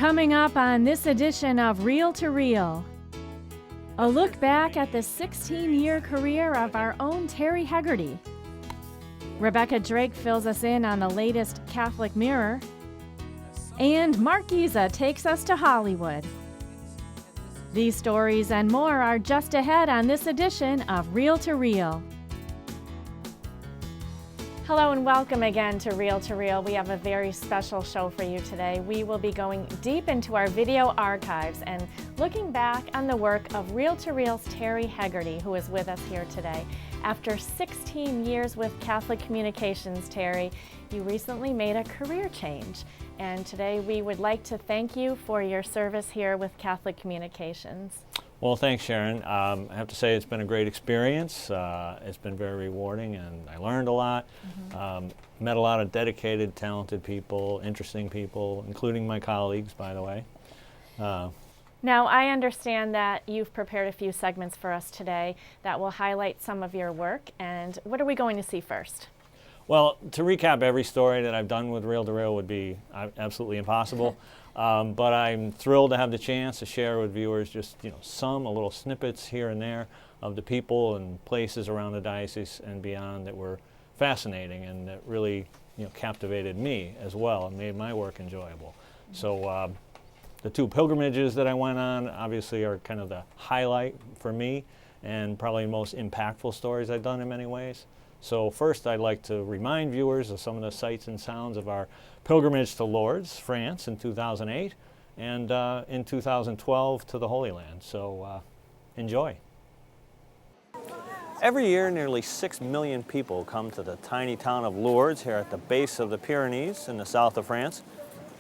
Coming up on this edition of Reel to Reel, a look back at the 16-year career of our own Terry Hegarty. Rebecca Drake fills us in on the latest Catholic Mirror. And Mark Giza takes us to Hollywood. These stories and more are just ahead on this edition of Reel to Reel. Hello and welcome again to Reel to Reel. We have a very special show for you today. We will be going deep into our video archives and looking back on the work of Reel to Reel's Terry Hegarty, who is with us here today. After 16 years with Catholic Communications, Terry, you recently made a career change. And today we would like to thank you for your service here with Catholic Communications. Well, thanks, Sharon. I have to say it's been a great experience. It's been very rewarding, and I learned a lot. Met a lot of dedicated, talented people, interesting people, including my colleagues, by the way. Now, I understand that you've prepared a few segments for us today that will highlight some of your work. And what are we going to see first? Well, to recap every story that I've done with Reel to Reel would be absolutely impossible. But I'm thrilled to have the chance to share with viewers just some little snippets here and there of the people and places around the diocese and beyond that were fascinating and that really captivated me as well and made my work enjoyable. So the two pilgrimages that I went on obviously are kind of the highlight for me and probably the most impactful stories I've done in many ways. So first, I'd like to remind viewers of some of the sights and sounds of our pilgrimage to Lourdes, France in 2008, and in 2012 to the Holy Land. So enjoy. Every year, nearly 6 million people come to the tiny town of Lourdes here at the base of the Pyrenees in the south of France.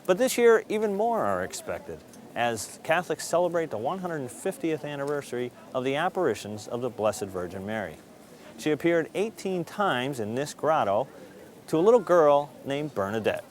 But this year, even more are expected as Catholics celebrate the 150th anniversary of the apparitions of the Blessed Virgin Mary. She appeared 18 times in this grotto to a little girl named Bernadette.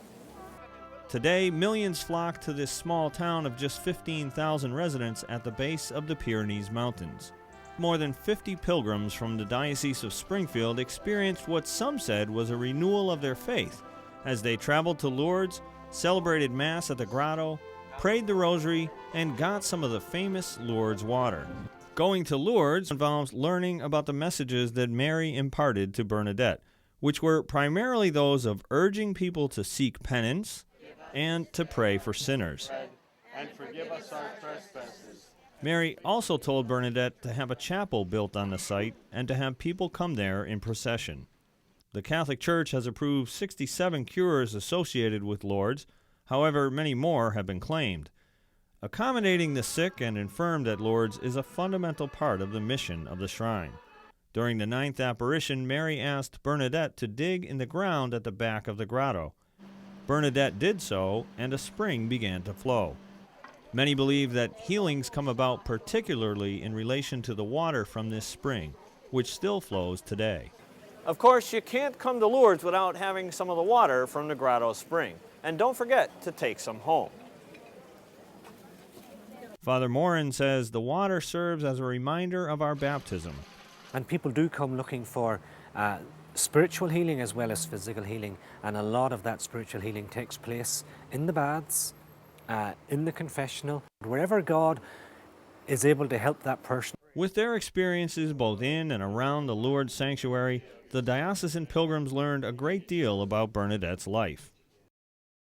Today, millions flock to this small town of just 15,000 residents at the base of the Pyrenees Mountains. More than 50 pilgrims from the Diocese of Springfield experienced what some said was a renewal of their faith as they traveled to Lourdes, celebrated Mass at the grotto, prayed the Rosary, and got some of the famous Lourdes water. Going to Lourdes involves learning about the messages that Mary imparted to Bernadette, which were primarily those of urging people to seek penance and to pray for sinners. And forgive us our trespasses. Mary also told Bernadette to have a chapel built on the site and to have people come there in procession. The Catholic Church has approved 67 cures associated with Lourdes. However, many more have been claimed. Accommodating the sick and infirmed at Lourdes is a fundamental part of the mission of the shrine. During the 9th apparition, Mary asked Bernadette to dig in the ground at the back of the grotto. Bernadette did so, and a spring began to flow. Many believe that healings come about particularly in relation to the water from this spring, which still flows today. Of course, you can't come to Lourdes without having some of the water from the grotto spring. And don't forget to take some home. Father Morin says the water serves as a reminder of our baptism. And people do come looking for spiritual healing as well as physical healing, and a lot of that spiritual healing takes place in the baths, in the confessional, wherever God is able to help that person. With their experiences both in and around the Lourdes sanctuary, the diocesan pilgrims learned a great deal about Bernadette's life.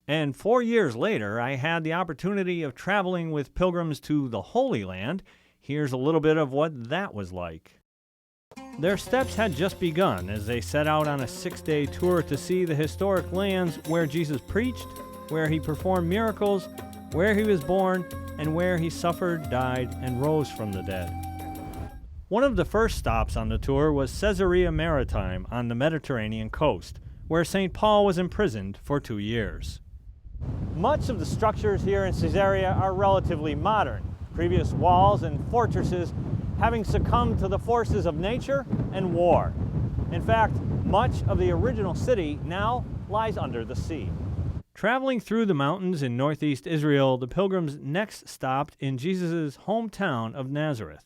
And 4 years later, I had the opportunity of traveling with pilgrims to the Holy Land. Here's a little bit of what that was like. Their steps had just begun as they set out on a 6-day tour to see the historic lands where Jesus preached, where he performed miracles, where he was born, and where he suffered, died, and rose from the dead. One of the first stops on the tour was Caesarea Maritime on the Mediterranean coast, where St. Paul was imprisoned for 2 years. Much of the structures here in Caesarea are relatively modern, previous walls and fortresses having succumbed to the forces of nature and war. In fact, much of the original city now lies under the sea. Traveling through the mountains in northeast Israel, the pilgrims next stopped in Jesus' hometown of Nazareth.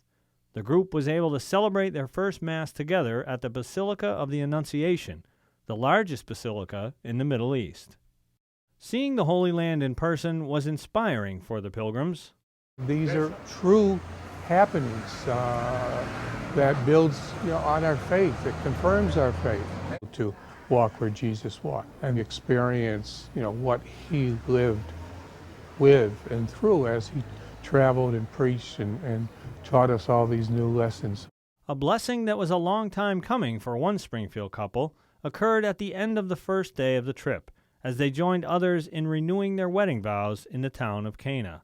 The group was able to celebrate their first Mass together at the Basilica of the Annunciation, the largest basilica in the Middle East. Seeing the Holy Land in person was inspiring for the pilgrims. These are true happenings that builds, on our faith. It confirms our faith to walk where Jesus walked and experience, what he lived with and through as he traveled and preached and taught us all these new lessons. A blessing that was a long time coming for one Springfield couple occurred at the end of the first day of the trip, as they joined others in renewing their wedding vows in the town of Cana.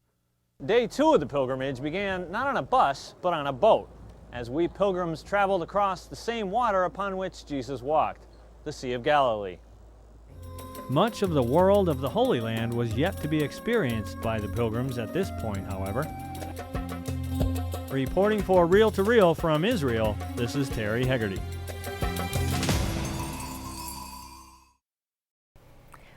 Day 2 of the pilgrimage began not on a bus, but on a boat, as we pilgrims traveled across the same water upon which Jesus walked, the Sea of Galilee. Much of the world of the Holy Land was yet to be experienced by the pilgrims at this point, however. Reporting for Reel to Reel from Israel, this is Terry Hegarty.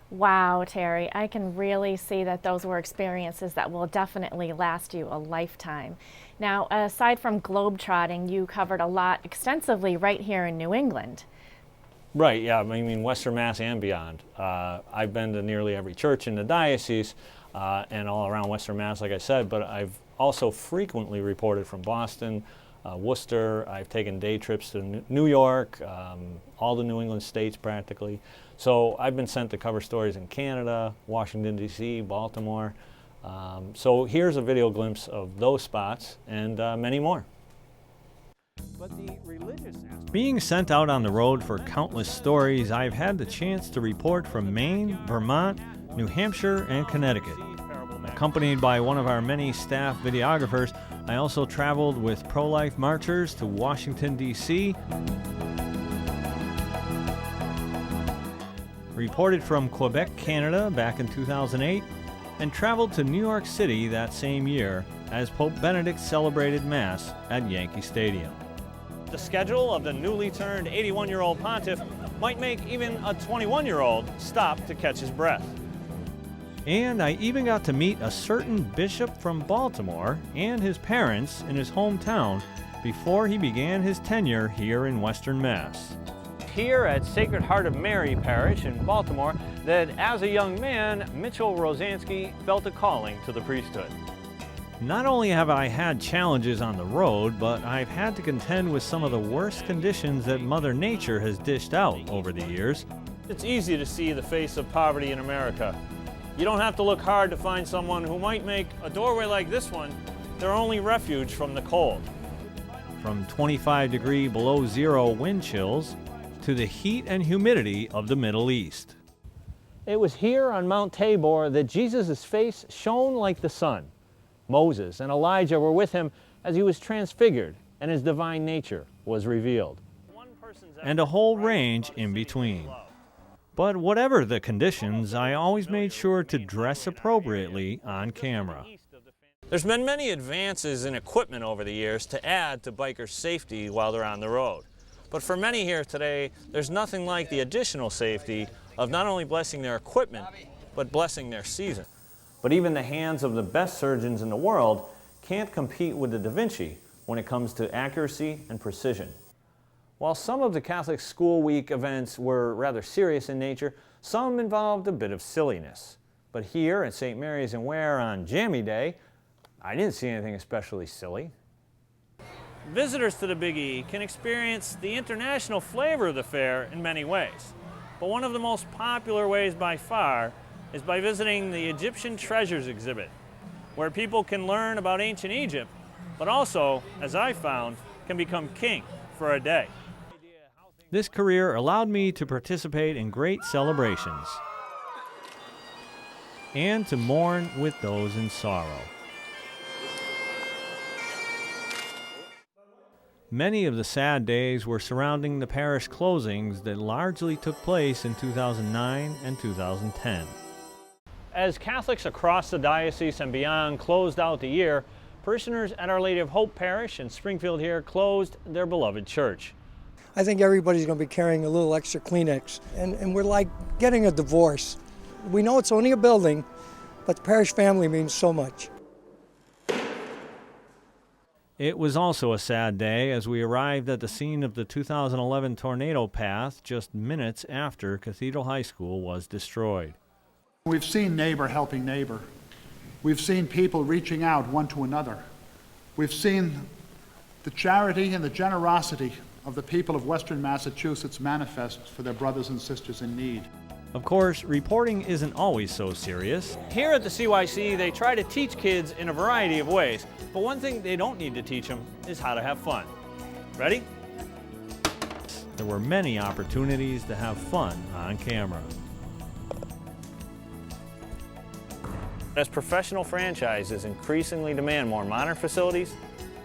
Wow, Terry, I can really see that those were experiences that will definitely last you a lifetime. Now, aside from globetrotting, you covered a lot extensively right here in New England. Right, yeah, I mean Western Mass and beyond. I've been to nearly every church in the diocese and all around Western Mass, like I said, but I've also frequently reported from Boston, Worcester. I've taken day trips to New York, all the New England states practically. So I've been sent to cover stories in Canada, Washington, D.C., Baltimore. So here's a video glimpse of those spots and many more. But the religious aspect. Being sent out on the road for countless stories, I've had the chance to report from Maine, Vermont, New Hampshire, and Connecticut. Accompanied by one of our many staff videographers, I also traveled with pro-life marchers to Washington, D.C., reported from Quebec, Canada back in 2008, and traveled to New York City that same year as Pope Benedict celebrated Mass at Yankee Stadium. The schedule of the newly turned 81-year-old pontiff might make even a 21-year-old stop to catch his breath. And I even got to meet a certain bishop from Baltimore and his parents in his hometown before he began his tenure here in Western Mass. Here at Sacred Heart of Mary Parish in Baltimore, that as a young man, Mitchell Rosansky felt a calling to the priesthood. Not only have I had challenges on the road, but I've had to contend with some of the worst conditions that Mother Nature has dished out over the years. It's easy to see the face of poverty in America. You don't have to look hard to find someone who might make a doorway like this one their only refuge from the cold. From 25-degree below zero wind chills to the heat and humidity of the Middle East. It was here on Mount Tabor that Jesus' face shone like the sun. Moses and Elijah were with him as he was transfigured and his divine nature was revealed. And a whole range in between. But whatever the conditions, I always made sure to dress appropriately on camera. There's been many advances in equipment over the years to add to bikers' safety while they're on the road. But for many here today, there's nothing like the additional safety of not only blessing their equipment, but blessing their season. But even the hands of the best surgeons in the world can't compete with the Da Vinci when it comes to accuracy and precision. While some of the Catholic School Week events were rather serious in nature, some involved a bit of silliness. But here at St. Mary's in Ware on Jammy Day, I didn't see anything especially silly. Visitors to the Big E can experience the international flavor of the fair in many ways. But one of the most popular ways by far is by visiting the Egyptian Treasures exhibit, where people can learn about ancient Egypt, but also, as I found, can become king for a day. This career allowed me to participate in great celebrations and to mourn with those in sorrow. Many of the sad days were surrounding the parish closings that largely took place in 2009 and 2010. As Catholics across the diocese and beyond closed out the year, parishioners at Our Lady of Hope Parish in Springfield here closed their beloved church. I think everybody's going to be carrying a little extra Kleenex, and we're like getting a divorce. We know it's only a building, but the parish family means so much. It was also a sad day as we arrived at the scene of the 2011 tornado path just minutes after Cathedral High School was destroyed. We've seen neighbor helping neighbor. We've seen people reaching out one to another. We've seen the charity and the generosity of the people of Western Massachusetts manifest for their brothers and sisters in need. Of course, reporting isn't always so serious. Here at the CYC, they try to teach kids in a variety of ways, but one thing they don't need to teach them is how to have fun. Ready? There were many opportunities to have fun on camera. As professional franchises increasingly demand more modern facilities,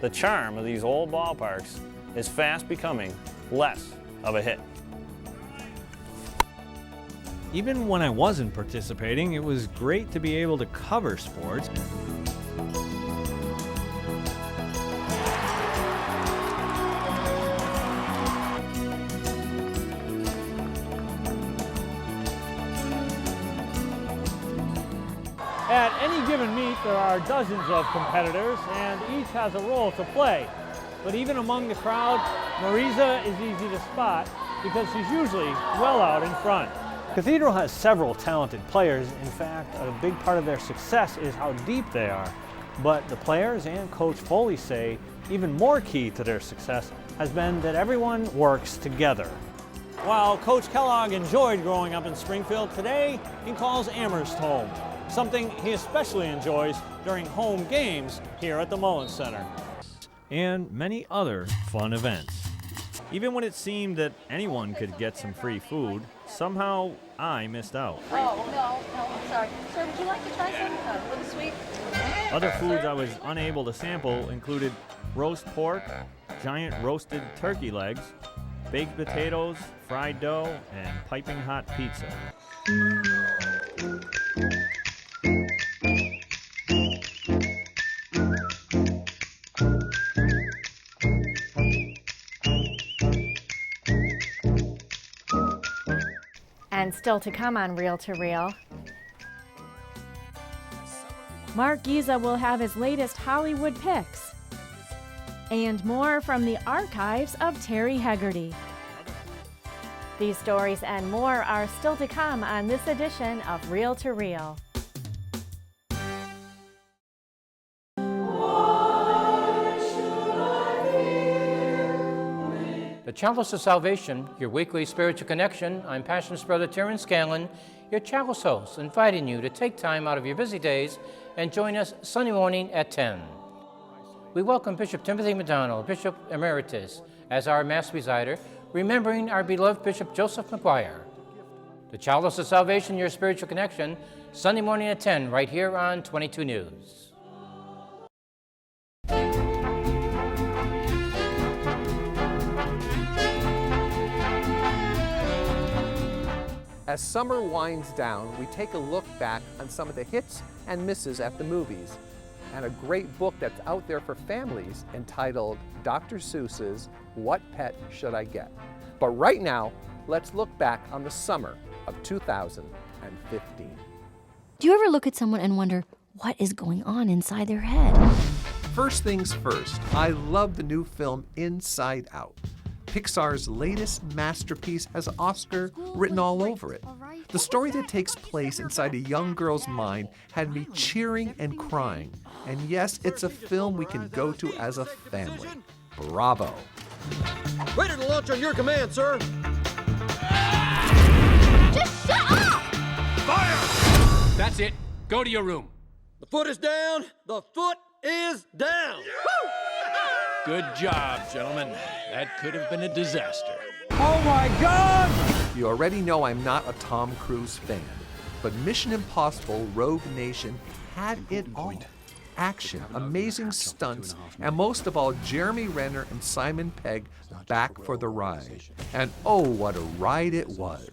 the charm of these old ballparks is fast becoming less of a hit. Even when I wasn't participating, it was great to be able to cover sports. At any given meet, there are dozens of competitors, and each has a role to play. But even among the crowd, Marisa is easy to spot because she's usually well out in front. Cathedral has several talented players. In fact, a big part of their success is how deep they are. But the players and Coach Foley say even more key to their success has been that everyone works together. While Coach Kellogg enjoyed growing up in Springfield, today he calls Amherst home, something he especially enjoys during home games here at the Mullins Center. And many other fun events. Even when it seemed that anyone could get some free food, somehow I missed out. Oh, no, I'm sorry. Sir, would you like to try some? A little sweet? Other foods I was unable to sample included roast pork, giant roasted turkey legs, baked potatoes, fried dough, and piping hot pizza. And still to come on Reel to Reel, Mark Giza will have his latest Hollywood picks. And more from the archives of Terry Hegarty. These stories and more are still to come on this edition of Reel to Reel. The Chalice of Salvation, your weekly spiritual connection. I'm Passion's brother Terrence Scanlon, your Chalice host, inviting you to take time out of your busy days and join us Sunday morning at 10. We welcome Bishop Timothy McDonald, Bishop Emeritus, as our Mass presider, remembering our beloved Bishop Joseph McGuire. The Chalice of Salvation, your spiritual connection, Sunday morning at 10, right here on 22 News. As summer winds down, we take a look back on some of the hits and misses at the movies, and a great book that's out there for families entitled Dr. Seuss's What Pet Should I Get? But right now, let's look back on the summer of 2015. Do you ever look at someone and wonder what is going on inside their head? First things first, I love the new film Inside Out. Pixar's latest masterpiece has Oscar written all over it. The story that takes place inside a young girl's mind had me cheering and crying. And yes, it's a film we can go to as a family. Bravo. Ready to launch on your command, sir. Just shut up! Fire! That's it. Go to your room. The foot is down. The foot is down. Woo! Good job, gentlemen. That could have been a disaster. Oh my God! You already know I'm not a Tom Cruise fan, but Mission Impossible Rogue Nation had it all. Action, amazing stunts, and most of all, Jeremy Renner and Simon Pegg back for the ride. And oh, what a ride it was.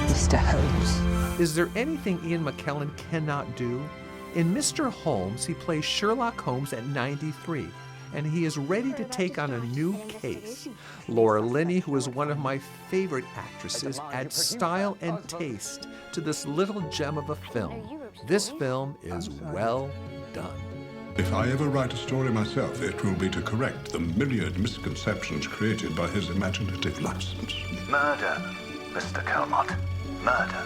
Mr. Holmes. Is there anything Ian McKellen cannot do? In Mr. Holmes, he plays Sherlock Holmes at 93, and he is ready to take on a new case. Laura Linney, who is one of my favorite actresses, adds style and taste to this little gem of a film. This film is well done. If I ever write a story myself, it will be to correct the myriad misconceptions created by his imaginative license. Murder, Mr. Calmont. Murder.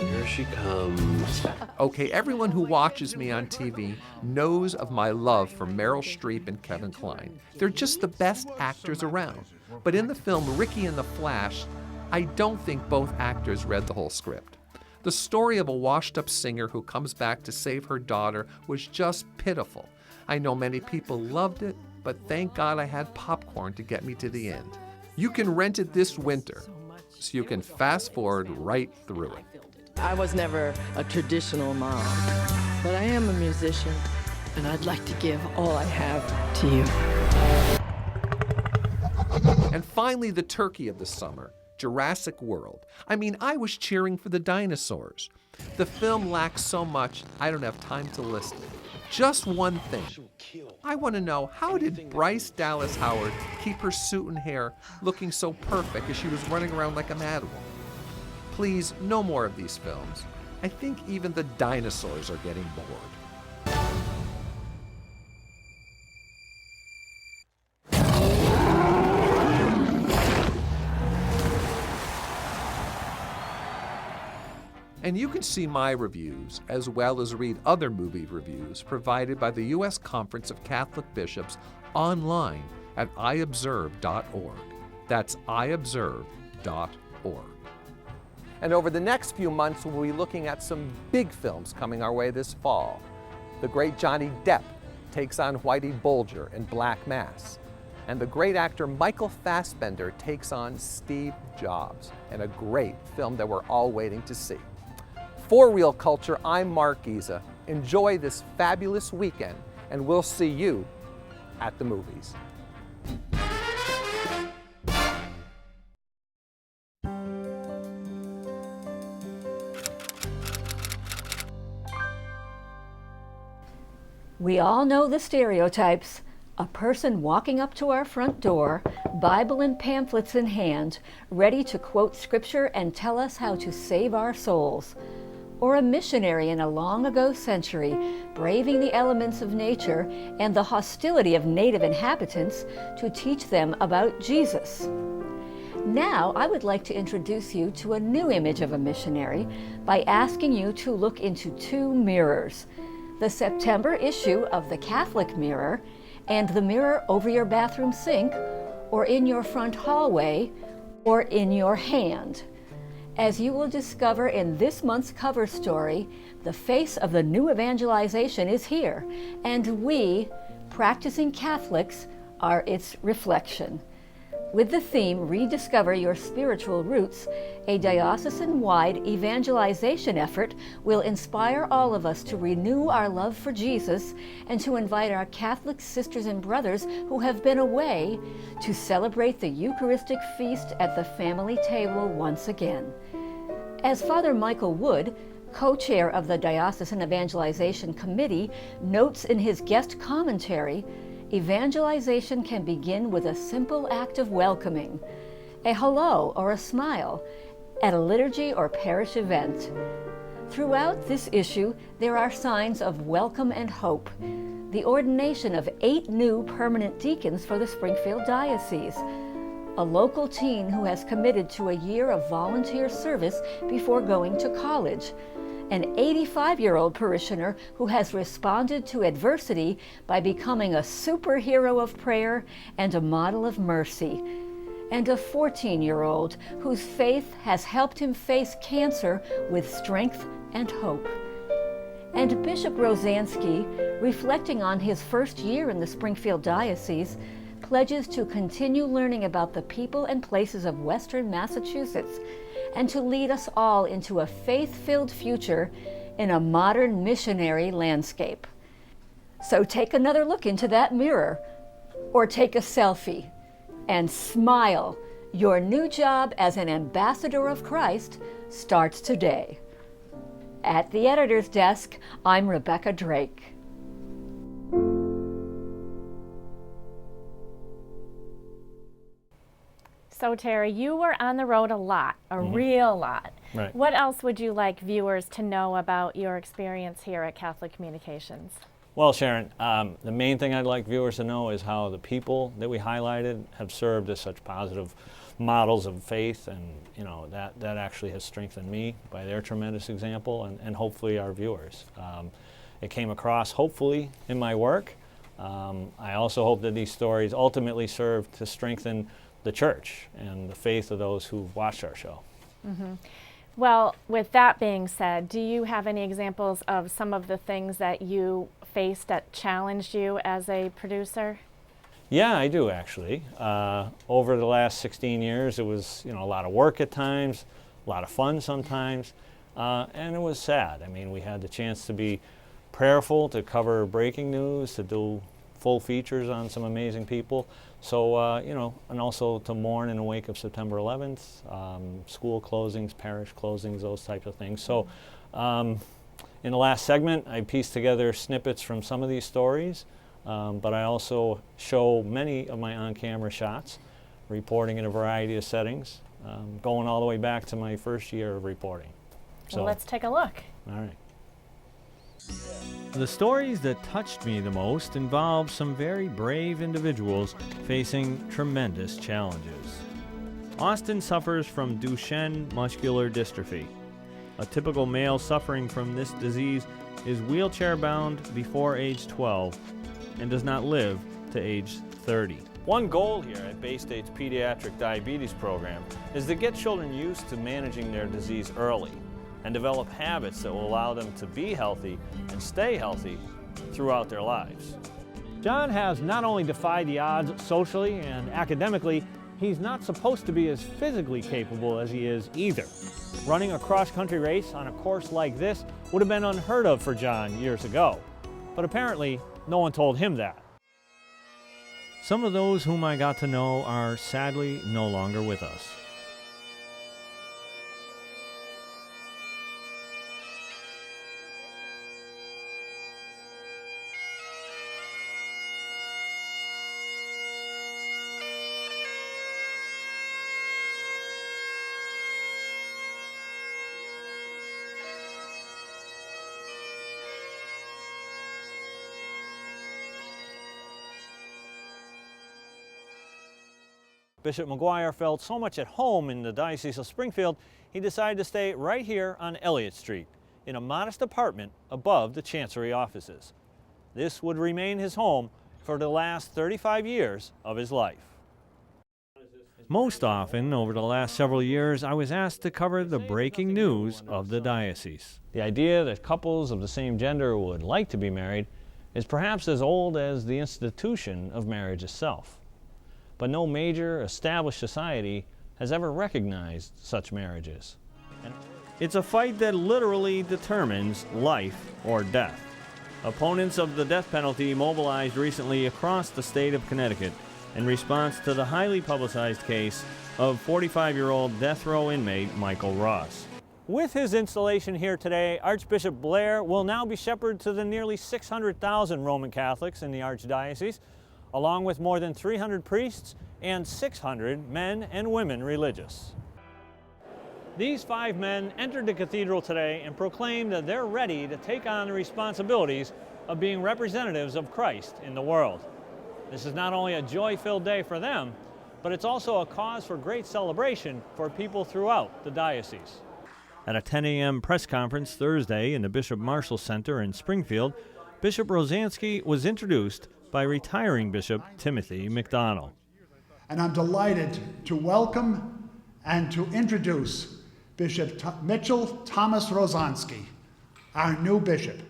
Here she comes. Okay, everyone who watches me on TV knows of my love for Meryl Streep and Kevin Kline. They're just the best actors around. But in the film Ricky and the Flash, I don't think both actors read the whole script. The story of a washed-up singer who comes back to save her daughter was just pitiful. I know many people loved it, but thank God I had popcorn to get me to the end. You can rent it this winter, so you can fast forward right through it. I was never a traditional mom, but I am a musician, and I'd like to give all I have to you. And finally, the turkey of the summer, Jurassic World. I mean, I was cheering for the dinosaurs. The film lacks so much, I don't have time to list it. Just one thing. I want to know, how did Bryce Dallas Howard keep her suit and hair looking so perfect as she was running around like a mad woman? Please, no more of these films. I think even the dinosaurs are getting bored. And you can see my reviews, as well as read other movie reviews provided by the U.S. Conference of Catholic Bishops online at iobserve.org. That's iobserve.org. And over the next few months, we'll be looking at some big films coming our way this fall. The great Johnny Depp takes on Whitey Bulger in Black Mass. And the great actor Michael Fassbender takes on Steve Jobs in a great film that we're all waiting to see. For Real Culture, I'm Mark Giza. Enjoy this fabulous weekend, and we'll see you at the movies. We all know the stereotypes. A person walking up to our front door, Bible and pamphlets in hand, ready to quote scripture and tell us how to save our souls. Or a missionary in a long ago century, braving the elements of nature and the hostility of native inhabitants to teach them about Jesus. Now, I would like to introduce you to a new image of a missionary by asking you to look into two mirrors. The September issue of the Catholic Mirror and the mirror over your bathroom sink, or in your front hallway, or in your hand. As you will discover in this month's cover story, the face of the new evangelization is here, and we, practicing Catholics, are its reflection. With the theme, Rediscover Your Spiritual Roots, a diocesan-wide evangelization effort will inspire all of us to renew our love for Jesus and to invite our Catholic sisters and brothers who have been away to celebrate the Eucharistic feast at the family table once again. As Father Michael Wood, co-chair of the Diocesan Evangelization Committee, notes in his guest commentary, evangelization can begin with a simple act of welcoming, a hello or a smile, at a liturgy or parish event. Throughout this issue, there are signs of welcome and hope. The ordination of 8 new permanent deacons for the Springfield Diocese, a local teen who has committed to a year of volunteer service before going to college, an 85-year-old parishioner who has responded to adversity by becoming a superhero of prayer and a model of mercy, and a 14-year-old whose faith has helped him face cancer with strength and hope. And Bishop Rosansky, reflecting on his first year in the Springfield Diocese, pledges to continue learning about the people and places of Western Massachusetts and to lead us all into a faith-filled future in a modern missionary landscape. So take another look into that mirror, or take a selfie, and smile. Your new job as an ambassador of Christ starts today. At the editor's desk, I'm Rebecca Drake. So Terry, you were on the road a lot, a real lot. Right. What else would you like viewers to know about your experience here at Catholic Communications? Well, Sharon, the main thing I'd like viewers to know is how the people that we highlighted have served as such positive models of faith, and that actually has strengthened me by their tremendous example, and hopefully our viewers. It came across hopefully in my work. I also hope that these stories ultimately serve to strengthen the church and the faith of those who've watched our show. Mm-hmm. Well, with that being said, do you have any examples of some of the things that you faced that challenged you as a producer? Yeah, I do actually. Over the last 16 years, it was a lot of work at times, a lot of fun sometimes, and it was sad. I mean, we had the chance to be prayerful, to cover breaking news, to do full features on some amazing people. So, and also to mourn in the wake of September 11th, school closings, parish closings, those types of things. So, in the last segment, I pieced together snippets from some of these stories, but I also show many of my on-camera shots, reporting in a variety of settings, going all the way back to my first year of reporting. So let's take a look. All right. The stories that touched me the most involve some very brave individuals facing tremendous challenges. Austin suffers from Duchenne muscular dystrophy. A typical male suffering from this disease is wheelchair-bound before age 12 and does not live to age 30. One goal here at Bay State's Pediatric Diabetes Program is to get children used to managing their disease early and develop habits that will allow them to be healthy and stay healthy throughout their lives. John has not only defied the odds socially and academically, he's not supposed to be as physically capable as he is either. Running a cross-country race on a course like this would have been unheard of for John years ago. But apparently, no one told him that. Some of those whom I got to know are sadly no longer with us. Bishop McGuire felt so much at home in the Diocese of Springfield, he decided to stay right here on Elliott Street, in a modest apartment above the Chancery offices. This would remain his home for the last 35 years of his life. Most often, over the last several years, I was asked to cover the breaking news of the diocese. The idea that couples of the same gender would like to be married is perhaps as old as the institution of marriage itself. But no major established society has ever recognized such marriages. It's a fight that literally determines life or death. Opponents of the death penalty mobilized recently across the state of Connecticut in response to the highly publicized case of 45-year-old death row inmate Michael Ross. With his installation here today, Archbishop Blair will now be shepherd to the nearly 600,000 Roman Catholics in the Archdiocese, along with more than 300 priests and 600 men and women religious. These 5 men entered the cathedral today and proclaimed that they're ready to take on the responsibilities of being representatives of Christ in the world. This is not only a joy-filled day for them, but it's also a cause for great celebration for people throughout the diocese. At a 10 a.m. press conference Thursday in the Bishop Marshall Center in Springfield, Bishop Rosansky was introduced by retiring Bishop Timothy McDonald. And I'm delighted to welcome and to introduce Bishop Mitchell Thomas Rosansky, our new bishop.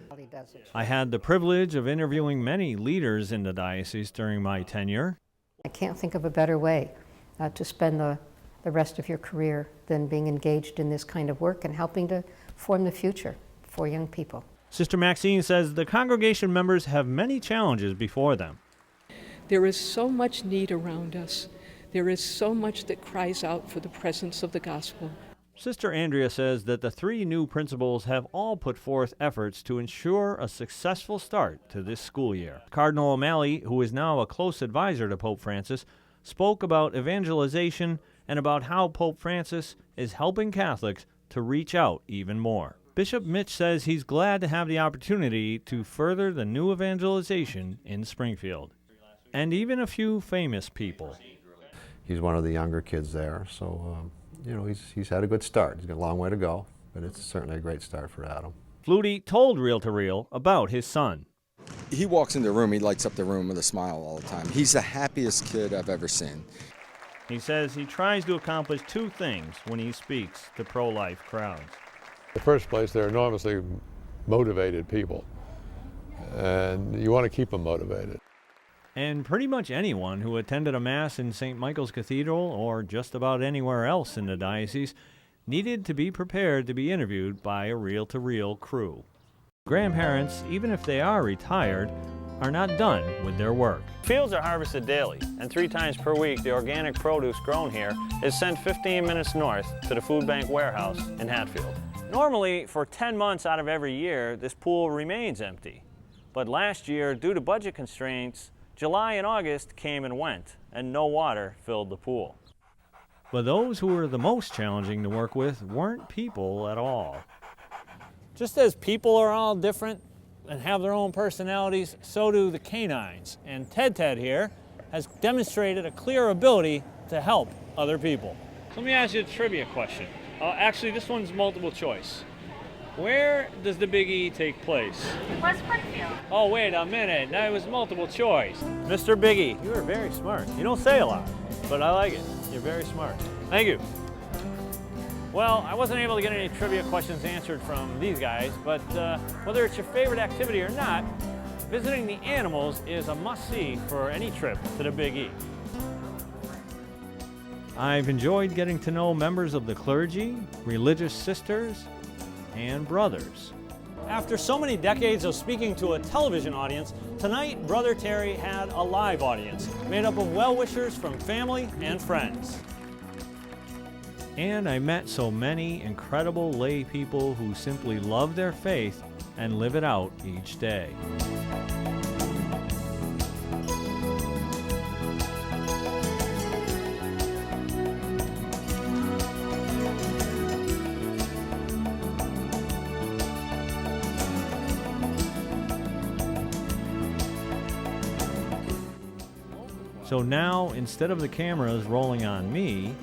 I had the privilege of interviewing many leaders in the diocese during my tenure. I can't think of a better way to spend the rest of your career than being engaged in this kind of work and helping to form the future for young people. Sister Maxine says the congregation members have many challenges before them. There is so much need around us. There is so much that cries out for the presence of the gospel. Sister Andrea says that the 3 new principals have all put forth efforts to ensure a successful start to this school year. Cardinal O'Malley, who is now a close advisor to Pope Francis, spoke about evangelization and about how Pope Francis is helping Catholics to reach out even more. Bishop Mitch says he's glad to have the opportunity to further the new evangelization in Springfield, and even a few famous people. He's one of the younger kids there, so you know, he's had a good start. He's got a long way to go, but it's certainly a great start for Adam. Flutie told Reel to Reel about his son. He walks into the room, he lights up the room with a smile all the time. He's the happiest kid I've ever seen. He says he tries to accomplish two things when he speaks to pro-life crowds. In the first place, they're enormously motivated people, and you want to keep them motivated. And pretty much anyone who attended a Mass in St. Michael's Cathedral or just about anywhere else in the diocese needed to be prepared to be interviewed by a reel-to-reel crew. Grandparents, even if they are retired, are not done with their work. Fields are harvested daily, and 3 times per week the organic produce grown here is sent 15 minutes north to the food bank warehouse in Hatfield. Normally, for 10 months out of every year, this pool remains empty. But last year, due to budget constraints, July and August came and went, and no water filled the pool. But those who were the most challenging to work with weren't people at all. Just as people are all different and have their own personalities, so do the canines. And Ted here has demonstrated a clear ability to help other people. Let me ask you a trivia question. Actually, this one's multiple choice. Where does the Big E take place? West Springfield. Oh, wait a minute. That was multiple choice. Mr. Biggie, you are very smart. You don't say a lot, but I like it. You're very smart. Thank you. Well, I wasn't able to get any trivia questions answered from these guys, but whether it's your favorite activity or not, visiting the animals is a must-see for any trip to the Big E. I've enjoyed getting to know members of the clergy, religious sisters, and brothers. After so many decades of speaking to a television audience, tonight Brother Terry had a live audience made up of well-wishers from family and friends. And I met so many incredible lay people who simply love their faith and live it out each day. So now, instead of the cameras rolling on me,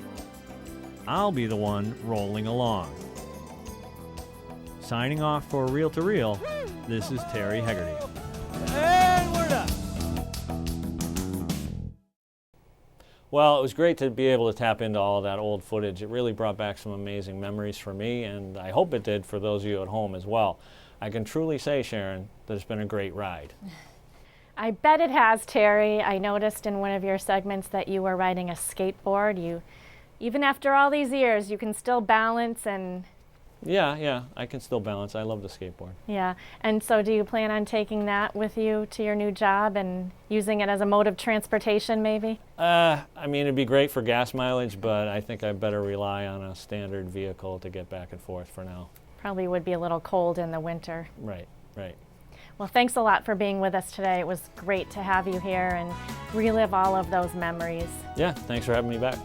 I'll be the one rolling along. Signing off for Reel to Reel, this is Terry Hegarty. And we're done. Well, it was great to be able to tap into all of that old footage. It really brought back some amazing memories for me, and I hope it did for those of you at home as well. I can truly say, Sharon, that it's been a great ride. I bet it has, Terry. I noticed in one of your segments that you were riding a skateboard. Even after all these years, you can still balance and... Yeah, I can still balance. I love the skateboard. Yeah, and so do you plan on taking that with you to your new job and using it as a mode of transportation, maybe? I mean, it'd be great for gas mileage, but I think I better rely on a standard vehicle to get back and forth for now. Probably would be a little cold in the winter. Right. Well, thanks a lot for being with us today. It was great to have you here and relive all of those memories. Yeah, thanks for having me back.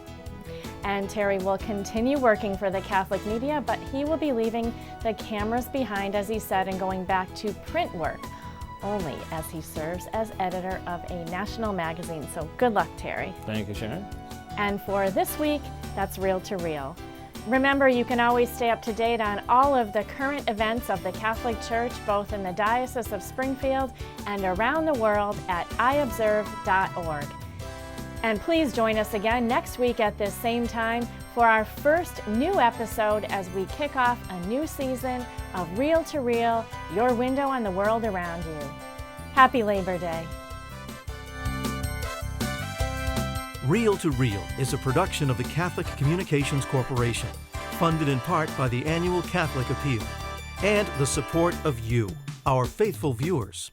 And Terry will continue working for the Catholic media, but he will be leaving the cameras behind, as he said, and going back to print work, only as he serves as editor of a national magazine. So good luck, Terry. Thank you, Sharon. And for this week, that's Reel to Reel. Remember, you can always stay up to date on all of the current events of the Catholic Church, both in the Diocese of Springfield and around the world at iobserve.org. And please join us again next week at this same time for our first new episode as we kick off a new season of Reel to Reel, your window on the world around you. Happy Labor Day. Reel to Reel is a production of the Catholic Communications Corporation, funded in part by the annual Catholic Appeal, and the support of you, our faithful viewers.